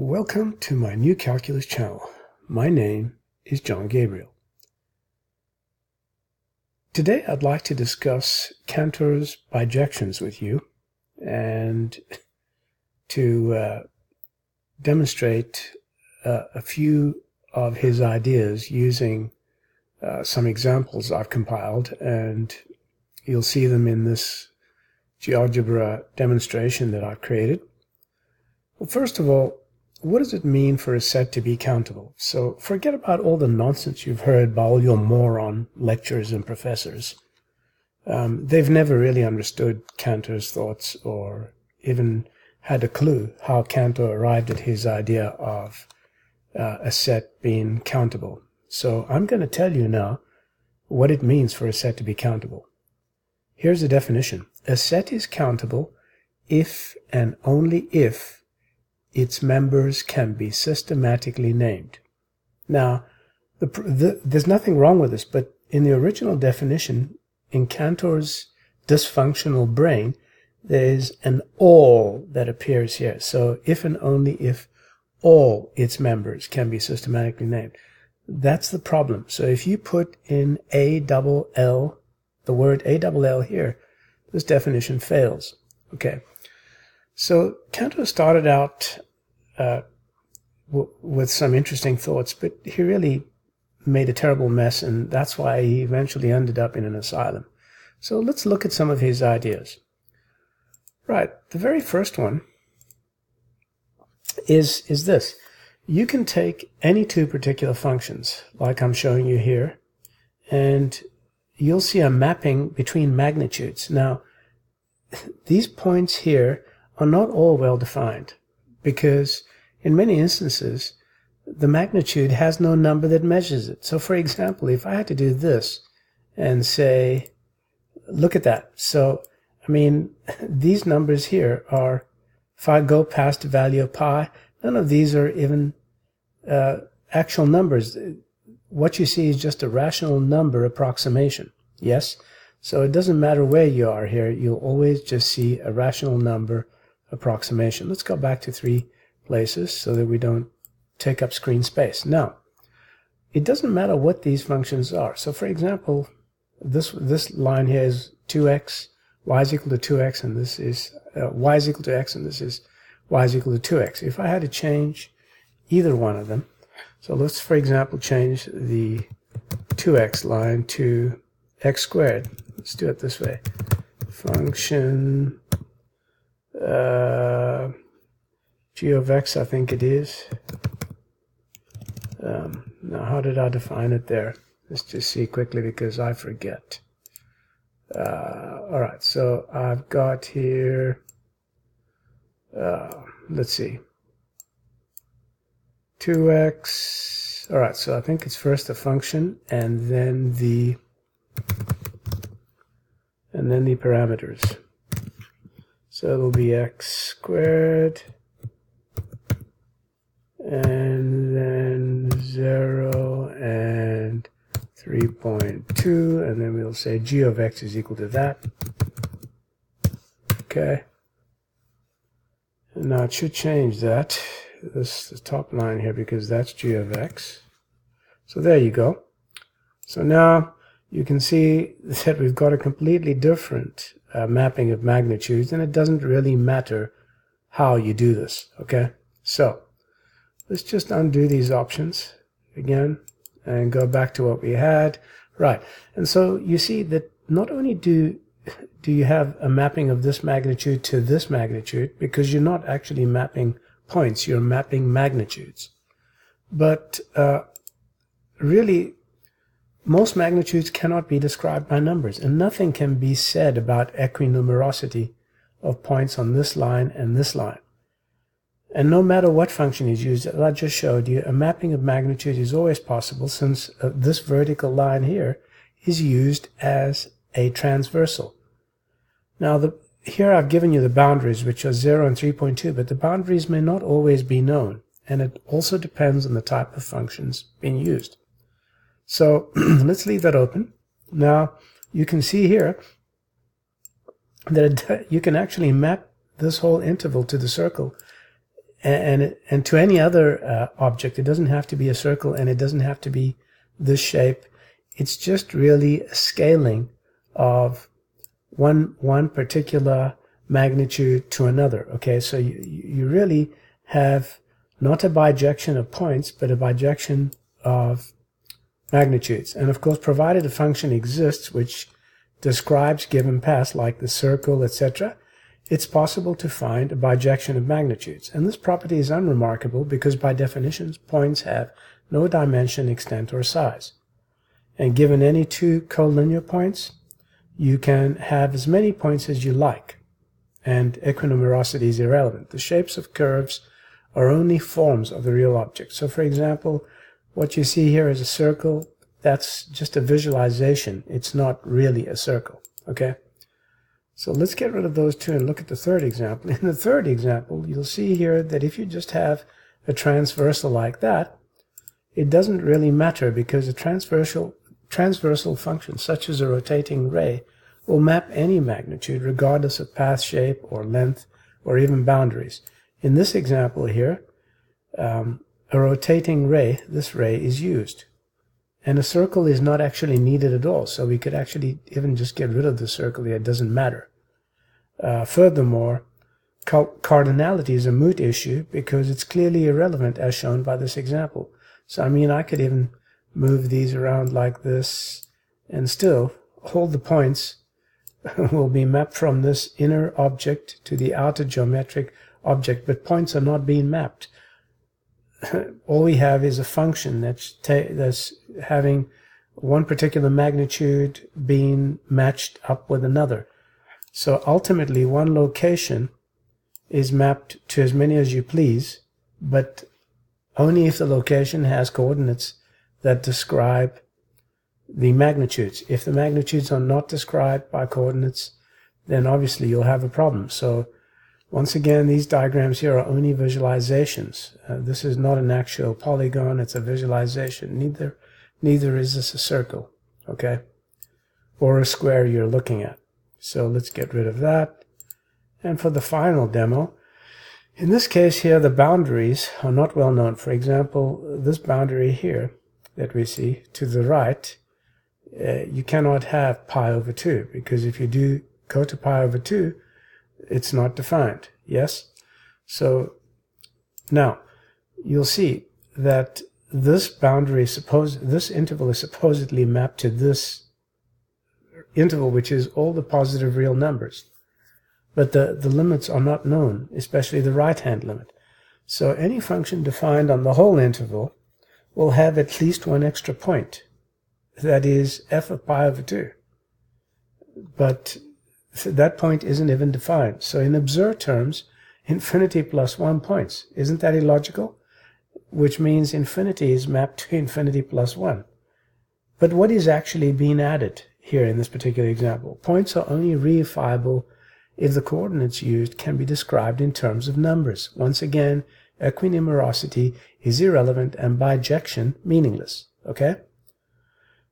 Welcome to my new calculus channel. My name is John Gabriel. Today I'd like to discuss Cantor's bijections with you and to demonstrate a few of his ideas using some examples I've compiled, and you'll see them in this GeoGebra demonstration that I've created. Well, first of all, what does it mean for a set to be countable? So forget about all the nonsense you've heard by all your moron lecturers and professors. They've never really understood Cantor's thoughts or even had a clue how Cantor arrived at his idea of a set being countable. So I'm going to tell you now what it means for a set to be countable. Here's the definition. A set is countable if and only if its members can be systematically named. Now, there's nothing wrong with this, but in the original definition, in Cantor's dysfunctional brain, there's an all that appears here. So if and only if all its members can be systematically named. That's the problem. So if you put in A-double-L, the word A-double-L here, this definition fails. Okay. So Cantor started out with some interesting thoughts, but he really made a terrible mess, and that's why he eventually ended up in an asylum. So let's look at some of his ideas. Right, the very first one is this. You can take any two particular functions, like I'm showing you here, and you'll see a mapping between magnitudes. Now, these points here are not all well defined, because in many instances the magnitude has no number that measures it. So for example, if I had to do this and say, look at that. So I mean, these numbers here are, if I go past the value of pi, none of these are even actual numbers. What you see is just a rational number approximation. Yes? So it doesn't matter where you are here, you'll always just see a rational number approximation. Let's go back to 3 places so that we don't take up screen space. Now, it doesn't matter what these functions are. So for example, this line here is 2x, y is equal to 2x, and this is y is equal to x, and this is y is equal to 2x. If I had to change either one of them, so let's for example change the 2x line to x squared. Let's do it this way. Function g of x, I think it is. Now, how did I define it there? Let's just see quickly because I forget. All right, so I've got here, let's see, 2x. All right, so I think it's first a function and then the parameters. So it'll be x squared and then 0 and 3.2, and then we'll say g of x is equal to that. Okay. And now it should change that, this the top line here, because that's g of x. So there you go. So now you can see that we've got a completely different mapping of magnitudes, and it doesn't really matter how you do this. Okay. So let's just undo these options again and go back to what we had. Right. And so you see that not only do you have a mapping of this magnitude to this magnitude, because you're not actually mapping points, you're mapping magnitudes. But really, most magnitudes cannot be described by numbers, and nothing can be said about equinumerosity of points on this line and this line. And no matter what function is used, as I just showed you, a mapping of magnitude is always possible, since this vertical line here is used as a transversal. Now, here I've given you the boundaries, which are 0 and 3.2, but the boundaries may not always be known, and it also depends on the type of functions being used. So let's leave that open. Now, you can see here that you can actually map this whole interval to the circle and to any other object. It doesn't have to be a circle, and it doesn't have to be this shape. It's just really a scaling of one particular magnitude to another. Okay, so you really have not a bijection of points, but a bijection of magnitudes. And of course, provided a function exists which describes given paths like the circle, etc., it's possible to find a bijection of magnitudes. And this property is unremarkable because by definition, points have no dimension, extent, or size. And given any two collinear points, you can have as many points as you like. And equinumerosity is irrelevant. The shapes of curves are only forms of the real object. So for example, what you see here is a circle. That's just a visualization. It's not really a circle. Okay? So let's get rid of those two and look at the third example. In the third example, you'll see here that if you just have a transversal like that, it doesn't really matter because a transversal function, such as a rotating ray, will map any magnitude regardless of path shape or length or even boundaries. In this example here, a rotating ray, this ray, is used. And a circle is not actually needed at all, so we could actually even just get rid of the circle here. It doesn't matter. Furthermore, cardinality is a moot issue because it's clearly irrelevant as shown by this example. So I mean, I could even move these around like this and still all the points will be mapped from this inner object to the outer geometric object, but points are not being mapped. All we have is a function that's having one particular magnitude being matched up with another. So ultimately, one location is mapped to as many as you please, but only if the location has coordinates that describe the magnitudes. If the magnitudes are not described by coordinates, then obviously you'll have a problem. So once again, these diagrams here are only visualizations. This is not an actual polygon, it's a visualization. Neither is this a circle, okay? Or a square you're looking at. So let's get rid of that. And for the final demo, in this case here, the boundaries are not well known. For example, this boundary here that we see to the right, you cannot have pi over 2, because if you do go to pi over 2, it's not defined. Yes? So now you'll see that this boundary, this interval is supposedly mapped to this interval, which is all the positive real numbers. But the limits are not known, especially the right-hand limit. So any function defined on the whole interval will have at least one extra point. That is f of pi over 2. But that point isn't even defined. So in absurd terms, infinity plus 1 points. Isn't that illogical? Which means infinity is mapped to infinity plus 1. But what is actually being added here in this particular example? Points are only reifiable if the coordinates used can be described in terms of numbers. Once again, equinumerosity is irrelevant and bijection meaningless. Okay?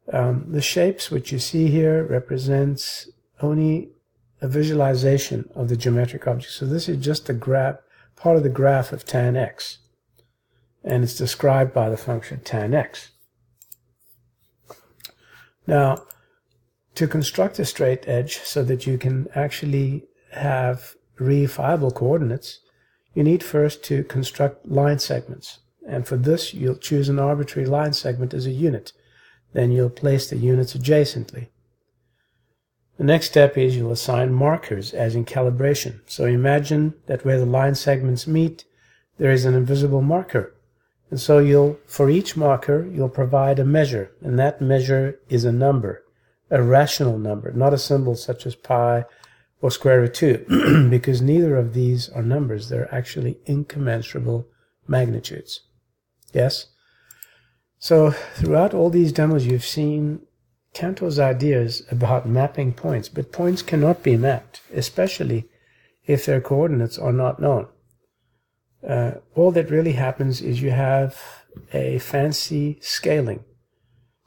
The shapes which you see here represents only a visualization of the geometric object. So this is just a part of the graph of tan x. And it's described by the function tan x. Now, to construct a straight edge so that you can actually have reifiable coordinates, you need first to construct line segments. And for this, you'll choose an arbitrary line segment as a unit. Then you'll place the units adjacently. The next step is you'll assign markers, as in calibration. So imagine that where the line segments meet, there is an invisible marker. And so for each marker, you'll provide a measure, and that measure is a number, a rational number, not a symbol such as pi or square root 2, because neither of these are numbers. They're actually incommensurable magnitudes. Yes? So throughout all these demos, you've seen Cantor's ideas about mapping points, but points cannot be mapped, especially if their coordinates are not known. All that really happens is you have a fancy scaling.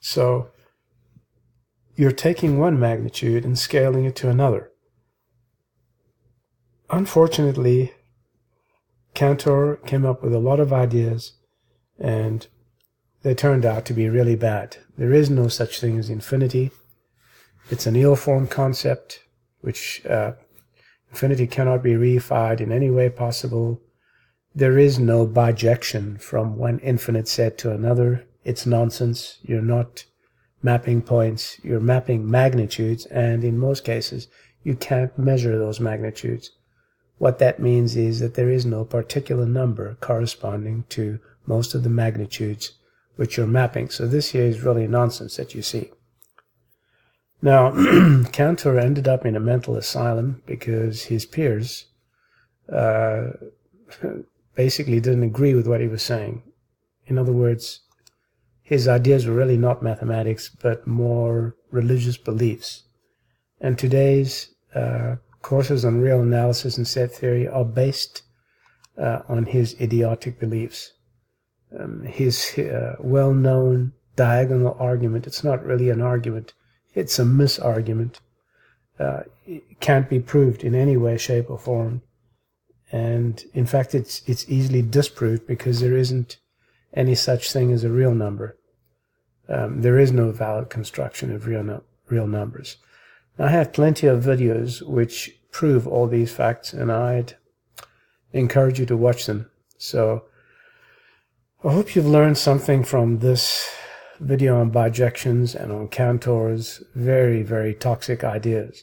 So you're taking one magnitude and scaling it to another. Unfortunately, Cantor came up with a lot of ideas, and they turned out to be really bad. There is no such thing as infinity. It's an ill-formed concept, which infinity cannot be reified in any way possible. There is no bijection from one infinite set to another. It's nonsense. You're not mapping points. You're mapping magnitudes, and in most cases, you can't measure those magnitudes. What that means is that there is no particular number corresponding to most of the magnitudes which you're mapping. So this here is really nonsense that you see. Now, Cantor ended up in a mental asylum because his peers basically didn't agree with what he was saying. In other words, his ideas were really not mathematics, but more religious beliefs. And today's courses on real analysis and set theory are based on his idiotic beliefs. His well-known diagonal argument, it's not really an argument, it's a misargument. It can't be proved in any way, shape, or form. And in fact, it's easily disproved because there isn't any such thing as a real number. There is no valid construction of real numbers. I have plenty of videos which prove all these facts, and I'd encourage you to watch them. So I hope you've learned something from this video on bijections and on Cantor's very, very toxic ideas.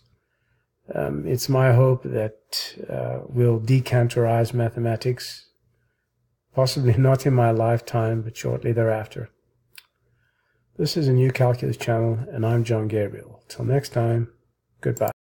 It's my hope that we'll decantorize mathematics, possibly not in my lifetime, but shortly thereafter. This is a New Calculus channel, and I'm John Gabriel. Till next time, goodbye.